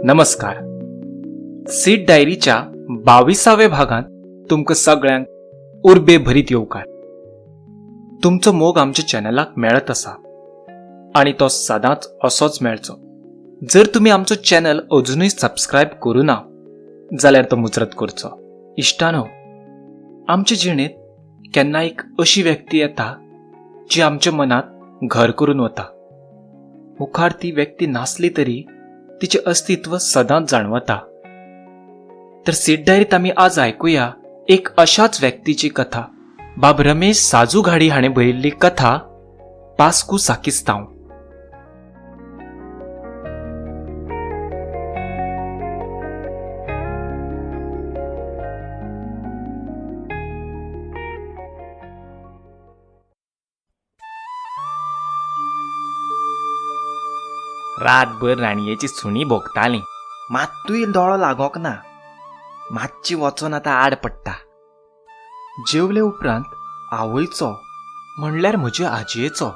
नमस्कार. सीड डायरीच्या 22व्या भागात तुमकां सगळ्यांक उर्बे भरीत येवकार. तुमचो मोग आमच्या चॅनलाक मेळत आसा आणि तो सदांच असोच मेळचो. जर तुम्ही आमचो चॅनल अजूनय सबस्क्रायब करूना जाल्यार तो मुजरत करचो. इश्टानो, आमचे जिणेंत केन्ना एक अशी व्यक्ती येता जी आमच्या मनात घर करून वता. मुखार ती व्यक्ती नासली तरी तिचे अस्तित्व सदांच जाणवता. तर सीड डायरीत आमी आज ऐकूया एक अशाच व्यक्तीची कथा. बाब रमेश साजू घाडी हाणें बरयल्ली कथा पास्कू साकिस्तांव. रातभर राणयेची सुणी भोगताली. मात्तूय दोळो लागोंक ना. मातशी वचोन आतां आड पडटा. जेवले उपरांत आवयचो म्हणल्यार म्हजे आजयेचो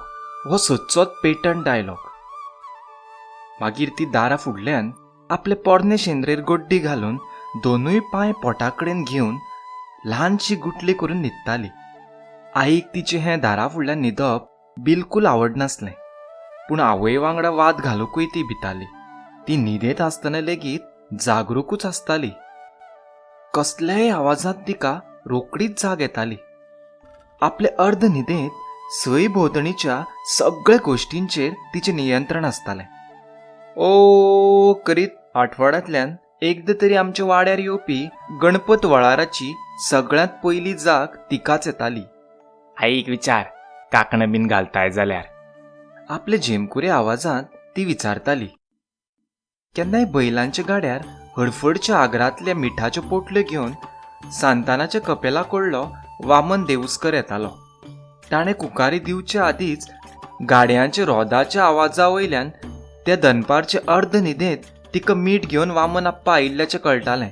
हो सदचोच पेटंट डायलॉग. मागीर ती दारा फुडल्यान आपले पोरणे शेंद्रेर गड्डी घालून दोनूय पांय पोटाकडेन घेवन ल्हानशी गुटली करून न्हिदताली. आईक तिचे हें दारा फुडल्यान न्हिदप बिलकूल आवडनासलें, पूण आवय वांगडा वाद घालूंकूय ती भिताली. ती न्हिदेंत आसतना लेगीत जागरूकूच आसताली. कसल्याय आवाजांत तिका रोकडीच जाग येताली. आपले अर्ध न्हिदेंत सय भोंवतणीच्या सगळ्या गोश्टींचेर तिचें नियंत्रण आसतालें. ओ करीत आठवड्यांतल्यान एकदां तरी आमच्या वाड्यार येवपी गणपत वळाराची सगळ्यांत पयली जाग तिकाच येताली. आईक विचार, कांकणां बीन घालताय जाल्यार. आपले झेमकुरे आवाजांत ती विचारताली. केन्नाय बैलांच्या गाड्यार हडफडच्या आगरांतल्या मिठाच्यो पोटल्यो घेवन सांतानाच्या कपेला कडलो वामन देवस्कर येतालो. ताणें कुकारी दिवचे आदींच गाडयांच्या रोदाच्या आवाजा वयल्यान त्या दनपारचे अर्ध न्हिदेंत तिका मीठ घेवन वामन आप्पा आयिल्ल्याचें कळटालें.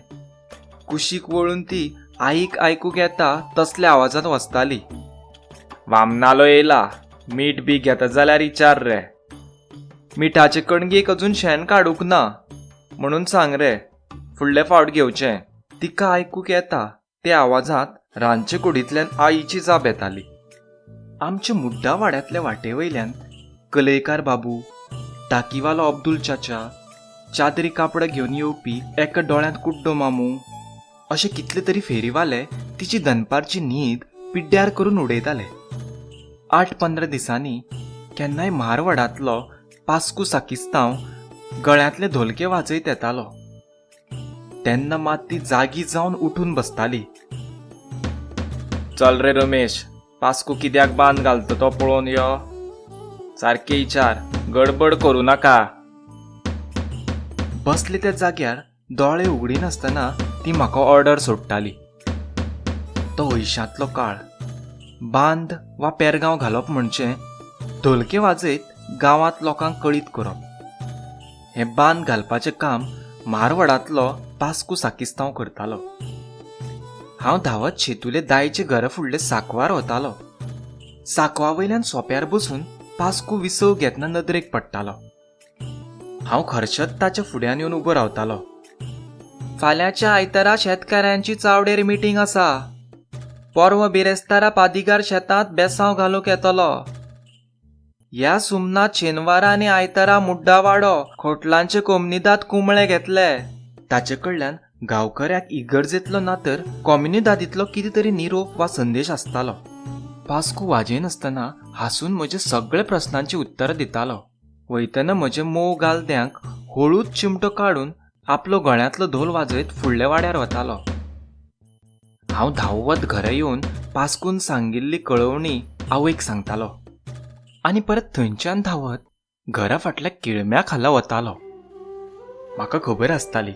कुशीक वळून ती आईक आयकूंक येता तसल्या आवाजांत वचताली. वामनालो येयला, मीठ बी घेता जाल्यार विचार रे. मिठाचे कणगेक अजून शेण काडूंक ना म्हणून सांग रे, फुडले फावट घेवचें. तिका आयकूंक येता ते आवाजांत रांदचे कुडींतल्यान आईची जाप येताली. आमच्या मुड्डा वाड्यांतल्या वाटेवयल्यान कलयकार बाबू, टाकीवालो अब्दुल चाचा, चादरी कापडां घेवन येवपी एका दोळ्यांत कुड्डो मामू अशे कितले तरी फेरीवाले तिची दनपारची न्हीद पिड्ड्यार करून उडयताले. 8-15 दिसांनी केन्नाय म्हारवाडांतलो पास्कू साकिस्तांव गळ्यांतले धोलके वाजयत येतालो. तेन्ना मात ती जागी जावन उठून बसताली. चल रे रमेश, पास्कू कित्याक बांद घालता तो पळोवन यो. सारके विचार, गडबड करूं नाका. बसले त्या जाग्यार दोळे उगडीनासतना ती म्हाका ऑर्डर सोडटाली. तो वैशांतलो काळ. बांद वा पेरगांव घालप म्हणजे धोलके वाजयत गांवांत लोकांक कळीत करप. हें बांद घालपाचें काम म्हारवाडांतलो पास्कू साकिस्तांव करतालो. हांव धांवत शेतुले दायचे घरा फुडले साकवार वतालो. साकवा वयल्यान सोंप्यार बसून पास्कू विसव घेतना नदरेक पडटालो. हांव खर्चत ताच्या फुड्यान येवन उबो रावतालो. फाल्यांच्या आयतारा शेतकाऱ्यांची चावडेर मिटींग आसा. परवा बिरेस्तारा पादिगार शेतांत बेसांव घालूंक येतलो. ह्या सुमनात शेनवारा आनी आयतारा मुड्डा वाडो खोटलांचे कोमनिदाद कुंबळे घेतले. ताचे कडल्यान गांवकऱ्याक इगर्जेतलो ना तर कॉम्युनिदादींतलो कितें तरी निरोप वा संदेश आसतालो. पास्कू वाजयनासतना हांसून म्हज्या सगळ्या प्रस्नांची उत्तरां दितालो. वयतना म्हजे मोव गालद्यांक हळूच चिमटो काडून आपलो गळ्यांतलो धोल वाजयत फुडल्या वाड्यार वतालो. हांव धांवत घरा येवन पास्कून सांगिल्ली कळवणी आवयक सांगतालो आनी परत थंयच्यान धांवत घरा फाटल्या किळम्या खाला वतालो. म्हाका खबर आसताली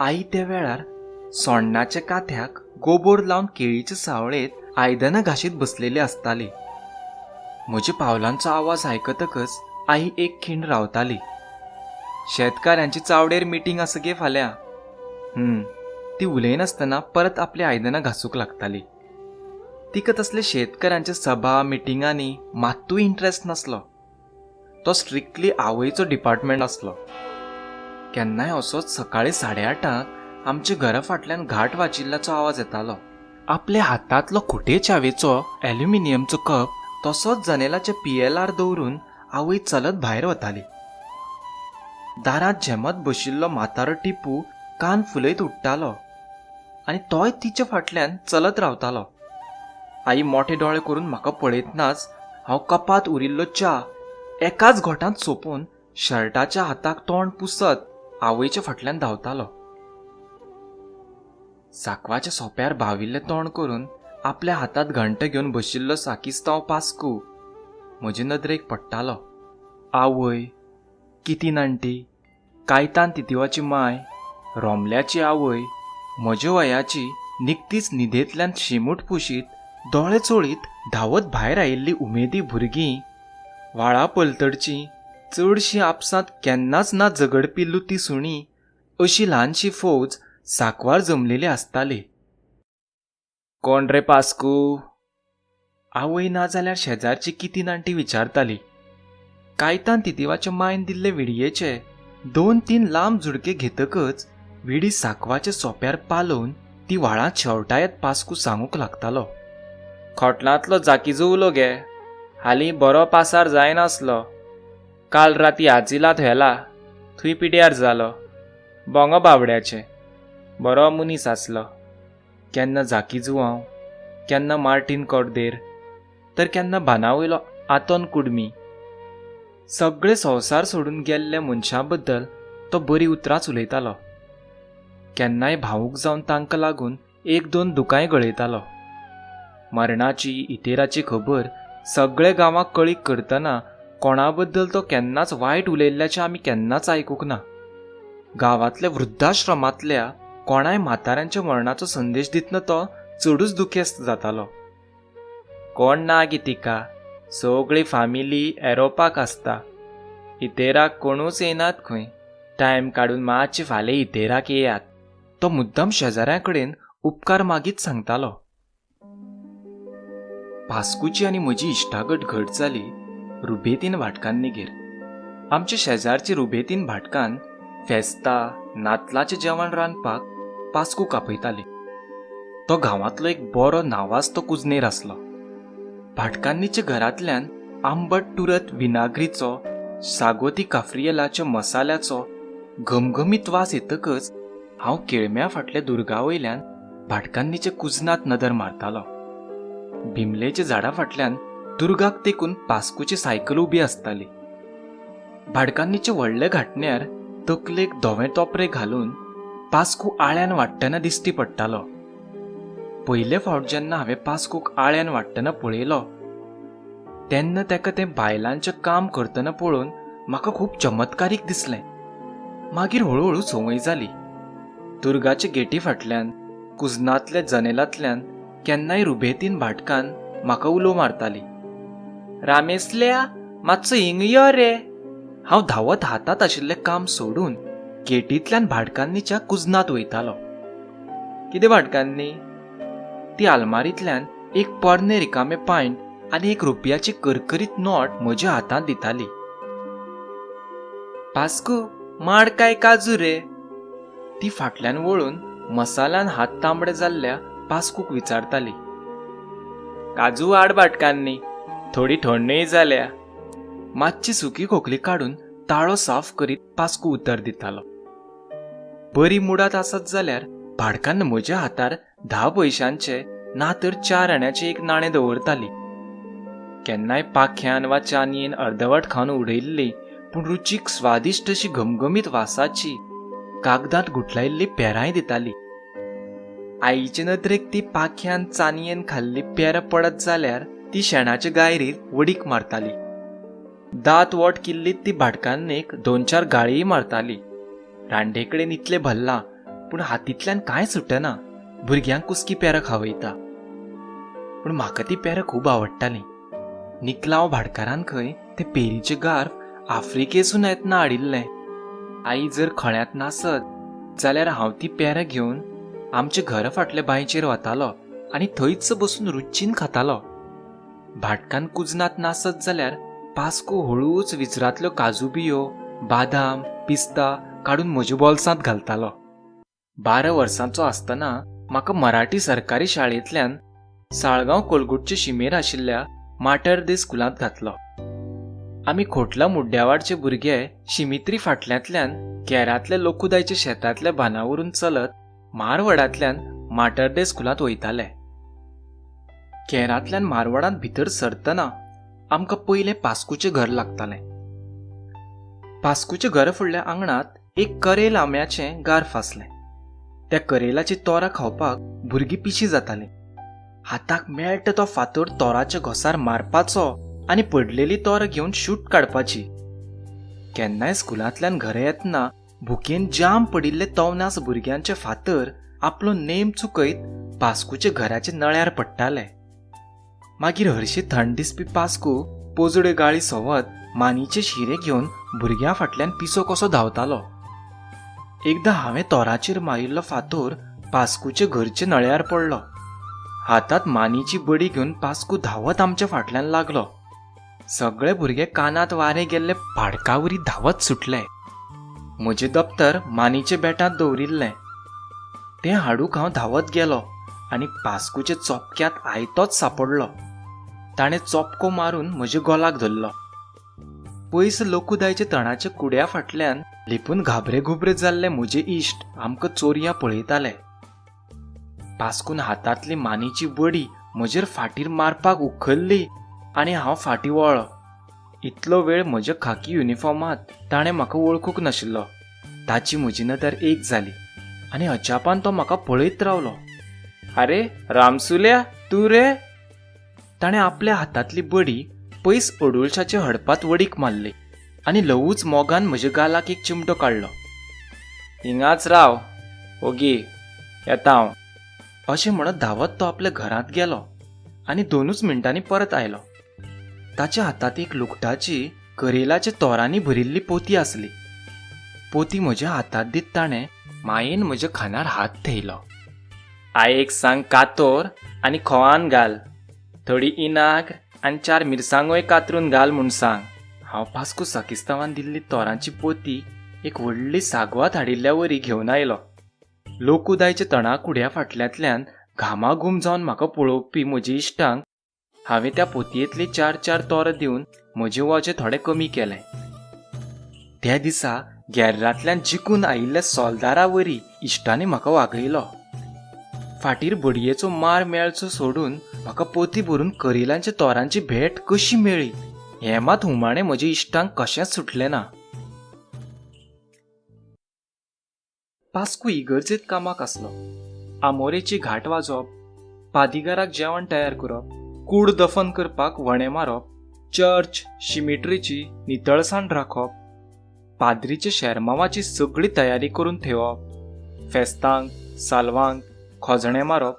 आई त्या वेळार सोण्णाच्या काथ्याक गोबोर लावन केळीचे सावळेत आयदनां घाशीत बसलेली आसताली. म्हज्या पावलांचो आवाज आयकतकच आई एक खिण रावताली. शेतकाऱ्यांची चावडेर मिटींग आसा गे फाल्यां. ती उलयनासतना परत आपली आयदनां घासूंक लागताली. तिका तसले शेतकारांच्या सभा मिटिंगांनी मात्तूय इंट्रस्ट नासलो. तो स्ट्रिक्टली आवयचो डिपार्टमेंट आसलो. केन्नाय असोच सकाळी 8:30 आमच्या घरा फाटल्यान घाट वाचिल्ल्याचो आवाज येतालो. आपल्या हातांतलो खुटे चावेचो एल्युमिनियमचो कप तसोच जनेलाचे PLR दवरून आवय चलत भायर वताली. दारांत झेमत बशिल्लो म्हातारो टिपू कान फुलयत उठटालो आनी तोय तिच्या फाटल्यान चलत रावतालो. आई मोठे डोळे करून म्हाका पळयतनाच हांव कपात उरिल्लो च्या एकाच घोटांत सोंपून शर्टाच्या हाताक तोंड पुसत आवयच्या फाटल्यान धांवतालो. साकवाच्या सोप्यार भाविल्लें तोंड करून आपल्या हातांत घंट घेवन बशिल्लो साकिस्तांव पास्कू म्हजे नदरेक पडटालो. आवय, किती नांटी, कायतान तितिवाची माय, रोमल्याची आवय, म्हज्या वयाची निकतीच न्हिदेंतल्यान शिमूट पुशीत दोळे चोळीत धांवत भायर आयिल्लीं उमेदी भुरगीं, वाळा पलतडचीं चडशीं आपसांत केन्नाच ना झगडपी लुती सुणीं अशी ल्हानशी फौज साकवार जमलेली आसताली. कोण रे पास्कू? आवय ना जाल्यार शेजारची किती नांटी विचारताली. कायतान तितिवाच्या मायन दिल्ले विडयेचे 2-3 लांब झुडके घेतकच विडी साकवाच्या सोप्यार पालोवन ती व्हाळांत शेवटायत पास्कू सांगूंक लागतालो. खोटलांतलो जाकीजो उलो गे, हालीं बरो पासार जायनासलो. काल राती आजिलात व्हेला, थंय पिड्यार जालो. बोंगो बावड्याचे, बरो मनीस आसलो. केन्ना जाकीजू हांव, केन्ना मार्टीन कोर्देर, तर केन्ना बानावयलो आतोन कुडमी. सगळे संवसार सोडून गेल्ल्या मनशां बद्दल तो बरी उतरांच उलयतालो. केन्नाय भावूक जावन तांकां लागून 1-2 दुकांय गळयतालो. मरणाची इतेराची खबर सगळे गांवांक कळीक करतना कोणा बद्दल तो केन्नाच वायट उलयल्ल्याचें आमी केन्नाच आयकूंक ना. गांवांतल्या वृद्धाश्रमांतल्या कोणाय म्हाताऱ्यांच्या मरणाचो संदेश दितना तो चडूच दुखेस्त जातालो. कोण ना गी तिका, सगळी फामिली एरोपाक आसता. इतेराक कोणूच येनात खंय, टायम काडून मातशे फाल्यां इतेराक येयात. तो मुद्दाम शेजाऱ्यां कडेन उपकार मागीत सांगतालो. पास्कूची आनी म्हजी इश्टागत घट जाली रुबेतीन भाटकान्नीगेर. आमच्या शेजारची रुबेतीन भाटकान फेस्तां नातलाचें जेवण रांदपाक पास्कू आपयताली. तो गांवांतलो एक बरो नावाजतो कुजनेर आसलो. भाटकान्नीच्या घरांतल्यान आंबट टुरत विनाग्रीचो, सागोती काफ्रियलाच्या मसाल्याचो घमघमीत वास येतकच हांव केळम्या फाटल्या दुर्गावयल्यान भाटकान्नीच्या कुजनात नदर मारतालो. बिमलेच्या झाडा फाटल्यान दुर्गाक तेकून पास्कूची सायकल उबी आसताली. भाटकान्नीच्या व्हडल्या घाटण्यार तकलेक धवे तोपरे घालून पास्कू आळ्यान वाडटना दिश्टी पडटालो. पयले फावट जेन्ना हांवें पास्कूक आळ्यान वाडटना पळयलो तेन्ना ताका तें बायलांचें काम करतना पळोवन म्हाका खूब चमत्कारीक दिसलें. मागीर हळूहळू संवय जाली. दुर्गाचे गेटी फाटल्यान कुजनांतल्या जनेलांतल्यान केन्नाय रुबेतीन भाटकान म्हाका उलो मारताली. रामेसल्या, मातसो हिंग यो रे. हांव धांवत हातांत आशिल्लें काम सोडून गेटींतल्यान भाटकान्नीच्या कुजनांत वयतालो. कितें भाटकान्नी? ती आलमारींतल्यान एक पोरने रिकामे पायंट आनी एक रुपयाची करकरीत नोट म्हज्या हातांत दिताली. पास्कू, माड काय काजू रे? ती फाटल्यान वळून मसाल्यान हात तांबडे जाल्ल्या पास्कूक विचारताली. काजू हाड भाटकान्नी, थोडी थंडय जाल्या. मातशी सुकी खोकली काडून ताळो साफ करीत पास्कू उतर दितालो. बरी मुडात आसत जाल्यार भाटकान्न म्हज्या हातार 10 पयशांचे ना तर 4 आण्याचे एक नाणें दवरताली. केन्नाय पाख्यान वा चानयेन अर्दवट खावन उडयल्ली पूण रुचीक स्वादिश्ट अशी घमघमीत वासाची कागदांत गुठलायिल्ली पेरांय दिताली. आईचे नदरेक ती पाख्यान चानयेन खाल्ली पेरां पडत जाल्यार ती शेणाच्या गायरीर वडीक मारताली. दात वोट किल्लीत ती भाटकान्नीक 2-4 गाळीय मारताली. रांडेकडेन इतले भल्ला पूण हातींतल्यान कांय सुटना. भुरग्यांक कुस्की पेरां खावयता. पूण म्हाका ती पेरां खूब आवडटालीं. निकलांव भाटकारान खंय ते पेरीचे गार्फ आफ्रिकेसून येतना हाडिल्ले. आई जर खळ्यांत नासत जाल्यार हांव ती पेरां घेवन आमच्या घरा फाटल्या बांयचेर वतालो आनी थंयच बसून रुच्चीन खातालो. भाटकान कुजनात नासत जाल्यार पास्को हळूच विचरांतल्यो काजू बियो, बादाम, पिस्ता काडून म्हज्या बोल्सांत घालतालो. 12 वर्सांचो आसतना म्हाका मराठी सरकारी शाळेंतल्यान साळगांव कोलगुटचे शिमेर आशिल्ल्या माटर दे स्कुलांत घातलो. आमी खोटला मुड्ड्यावाडचे भुरगे शिमित्री फाटल्यांतल्यान केरांतले लोकुदायचे शेतांतल्या बांदावरून चलत मारवाडांतल्यान माटर दे स्कुलांत वयताले. केरांतल्यान मारवाडांत भितर सरतना आमकां पयलें पास्कूचें घर लागतालें. पास्कूच्या घरा फुडल्या आंगणांत एक करेल आंब्याचें गार्फ आसलें. त्या करेलाची तोरां खावपाक भुरगीं पिशी जातालीं. हाताक मेळटा तो फातर तोराच्या घोंसार मारपाचो आनी पडलेली तोर घेवन शूट काडपाची. केन्नाय स्कुलांतल्यान घरा येतना भुकेन जाम पडिल्ले तवनास भुरग्यांचे फातर आपलो नेम चुकयत पास्कूच्या घराच्या नळ्यार पडटाले. मागीर हरशी थंड दिसपी पास्कू पोजड्यो गाळी सोवत मानीचे शिरे घेवन भुरग्यां फाटल्यान पिसो कसो धांवतालो. एकदां हांवें तोराचेर मारिल्लो फातर पास्कूचे घरचे नळ्यार पडलो. हातांत मानीची बडी घेवन पास्कू धांवत आमच्या फाटल्यान लागलो. सगळे भुरगे कानांत वारे गेल्ले भाडकावरी धांवत सुटले. म्हजें दप्तर मानीचे बेटांत दवरिल्लें तें हाडूंक हांव धांवत गेलो आनी पास्कूचे चोपक्यांत आयतोच सांपडलो. ताणें चोपको मारून म्हज्या गोलाक धरलो. पयस लोकुदायचे तणाच्या कुड्या फाटल्यान लिपून घाबरे घुबरे जाल्ले म्हजे इश्ट आमकां चोरयां पळयताले. पास्कून हातांतली मानीची बडी म्हजेर फाटीर मारपाक उखल्ली आनी हांव फाटीं वळ्ळो. इतलो वेळ म्हज्या खाकी युनिफॉर्मांत ताणें म्हाका वळखूंक नाशिल्लो. ताची म्हजी नदर एक जाली आनी अचापान तो म्हाका पळयत रावलो. आरे रामसुल्या, तूं रे? ताणें आपल्या हातांतली बडी पयस अडुळशाचे हडपात वडीक मारली आनी ल्हवूच मोगान म्हज्या गालाक एक चिमटो काडलो. हिंगाच राव, ओगी, येता हांव. अशें म्हणत धांवत तो आपल्या घरांत गेलो आनी 2 मिनटांनी परत आयलो. ताच्या हातांत एक लुगटाची करेलाच्या तोरांनी भरिल्ली पोती आसली. पोती म्हज्या हातांत दीत ताणें मायेन म्हज्या खांदार हात थेयलो. आयेक सांग कातोर आनी खोवान घाल. थोडी इनाग्र आनी 4 मिरसांगोय कातरून घाल म्हूण सांग. हांव पास्कू साकिस्तावान दिल्ली तोरांची पोती एक व्हडली सागवात हाडिल्ल्या वरी घेवन आयलो. लोकुदायच्या तणाकुड्या फाटल्यांतल्यान घामाघूम जावन म्हाका पळोवपी म्हज्या इश्टांक हांवें त्या पोतयेंतली 4 तोर दिवन म्हजें वजें थोडें कमी केलें. त्या दिसा गॅर्रांतल्यान जिखून आयिल्ल्या सोलदारा वरी इश्टांनी म्हाका वागयलो. फाटीर बडयेचो मार मेळचो सोडून म्हाका पोती भरून करेलांच्या तोरांची भेट कशी मेळ्ळी हें मात हुमाणें म्हज्या इश्टांक कशेंच सुटलें ना. पास्कू इगर्जेंत कामाक आसलो. आमोरेची घाट वाजोवप, पादिगाराक जेवण तयार करप, कूड दफन करपाक वणें मारप, चर्च शिमिट्रीची नितळसाण राखप, पाद्रीचे शेरमावाची सगळी तयारी करून थेवप, फेस्तांक सालवांक खोजणें मारप,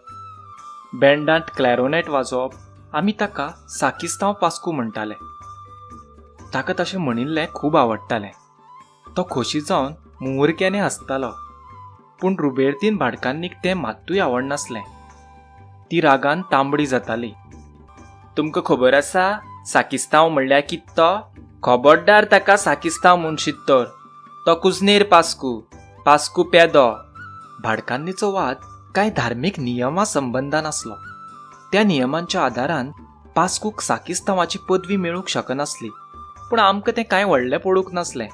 बँडांत क्लॅरोनेट वाजोवप. आमी ताका साकिस्तांव पास्कू म्हणटाले. ताका तशें म्हणिल्लें खूब आवडटालें. तो खोशी जावन मुमुरक्याने हसतालो. पूण रुबेरतीन भाडकांनीक तें मात्तूय आवडनासलें. ती रागान तांबडी जाताली. तुमकां खबर आसा साकिस्तांव म्हणल्यार कित तो? खबरदार ताका साकिस्तांव म्हणशीत तर. तो कुजनेर पास्कू, पास्कू पेदो. भाडकांनीचो वाद कांय धार्मीक नियमा संबंदान आसलो. त्या नियमांच्या आदारान पास्कूक साकिस्तांवाची पदवी मेळूंक शकनासली. पूण आमकां तें कांय व्हडलें पडूंक नासलें.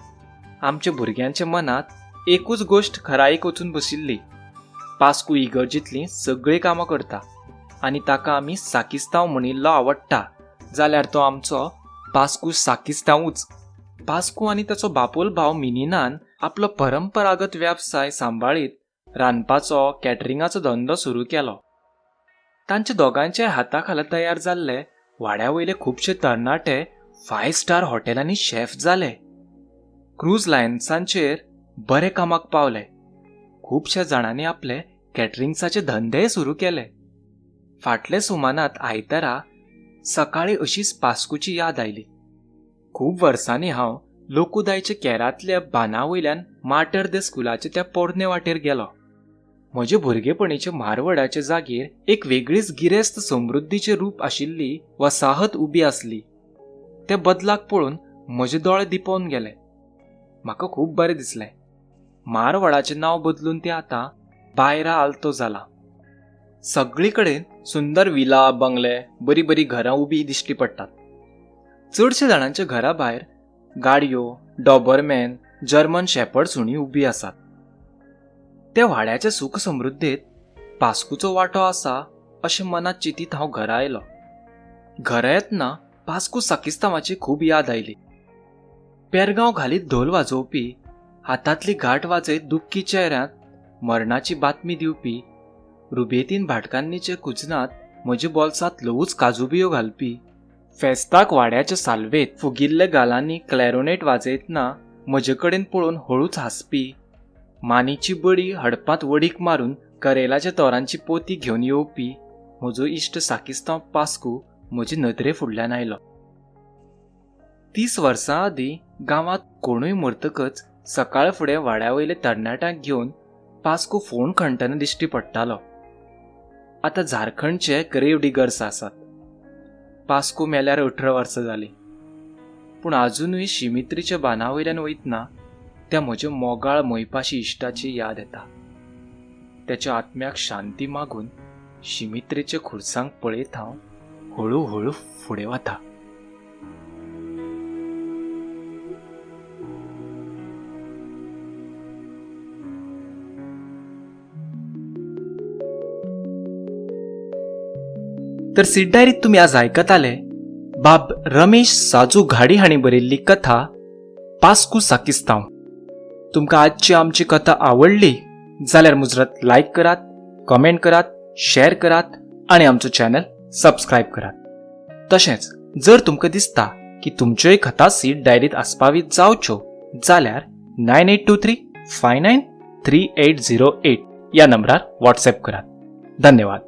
आमच्या भुरग्यांच्या मनांत एकूच गोश्ट खराईक वचून बशिल्ली. पास्कू इगर्जींतलीं सगळीं कामां करता आनी ताका आमी साकिस्तांव म्हणिल्लो आवडटा जाल्यार तो आमचो पास्कू साकिस्तांवूच. पास्कू आनी ताचो बापोल भाव मिनिनान आपलो परंपरागत वेवसाय सांबाळीत रांदपाचो कॅटरिंगाचो धंदो सुरू केलो. तांच्या दोगांच्या हाताखाला तयार जाल्ले वाड्या वयले खुबशे तरणाटे 5 स्टार हॉटेलांनी शेफ जाले. क्रूज लायन्सांचेर बरे कामाक पावले. खुबश्या जाणांनी आपले कॅटरिंग्साचे धंदेय सुरू केले. फाटले सुमानांत आयतारा सकाळी अशीच पास्कूची याद आयली. खूब वर्सांनी हांव लोकुदायच्या केरांतल्या बांदावयल्यान माटर दे स्कुलाच्या त्या पोरने वाटेर गेलो. म्हजे भुरगेपणीचे मारवडाचे जागेर एक वेगळीच गिरेस्त समृद्धीचे रूप आशिल्ली वसाहत उबी आसली. त्या बदलाक पळोवन म्हजे दोळे दिपोवन गेले. म्हाका खूब बरें दिसलें. मारवाडाचें नांव बदलून तें आतां बायरा आल्तो जाला. सगळी कडेन सुंदर विला, बंगले, बरी बरी घरां उबी दिश्टी पडटात. चडशे जाणांच्या घरा भायर गाडयो, डॉबरमॅन, जर्मन शेपर्ड सुणी उबी आसात. त्या वाड्याच्या सुख समृद्धेत पास्कूचो वांटो आसा अशें मनात चिंतीत हांव घरा आयलो. घरा येतना पास्कू साकिस्तांवाची खूब याद आयली. पेरगांव घालीत ढोल वाजोवपी, हातांतली घांट वाजयत दुख्खी चेहऱ्यांत मरणाची बातमी दिवपी, रुबेतीन भाटकान्नीचे कुजनात म्हज्या बोल्सांत ल्हवूच काजूबियो घालपी, फेस्ताक वाड्याच्या साल्वेत फुगिल्ल्या गालांनी क्लॅरोनेट वाजयतना म्हजे कडेन पळोवन हळूच हांसपी, मानीची बडी हडपांत वडीक मारून करेलाच्या तोरांची पोती घेवन येवपी म्हजो इश्ट साकिस्तांव पास्कू म्हजे नदरे फुडल्यान आयलो. 30 वर्सां आदीं गांवांत कोणूय मरतकच सकाळ फुडें वाड्यावयले तरणाट्यांक घेवन पास्कू फोण खणटना दिश्टी पडटालो. आतां झारखंडचे ग्रेव डिगर्स आसात. पास्कू मेल्यार 18 वर्सां जालीं. पूण आजुनूय शिमित्रीच्या बांदावयल्यान वयतना त्या म्हज्या मोगाळ मैपाशी इश्टाची याद येता. त्याच्या आत्म्याक शांती मागून शिमित्रेच्या खुर्सांक पळयत हांव हळू फुडें वता. तर सीड डायरीत तुम्ही आज आयकत आले बाब रमेश साजू घाडी हांणी बरयल्ली कथा पास्कू साकिस्तांव. तुमकां आजची आमची कथा आवडली जाल्यार मुजरत लायक करात, कमेंट करात, शेअर करात आणि आमचो चॅनल सबस्क्राईब करात. तशेंच जर तुमकां दिसता की तुमच्योय कथा सीड डायरीत आस्पावीत जावच्यो जाल्यार 9823593808 या नंबरार व्हॉट्सॲप करात. धन्यवाद.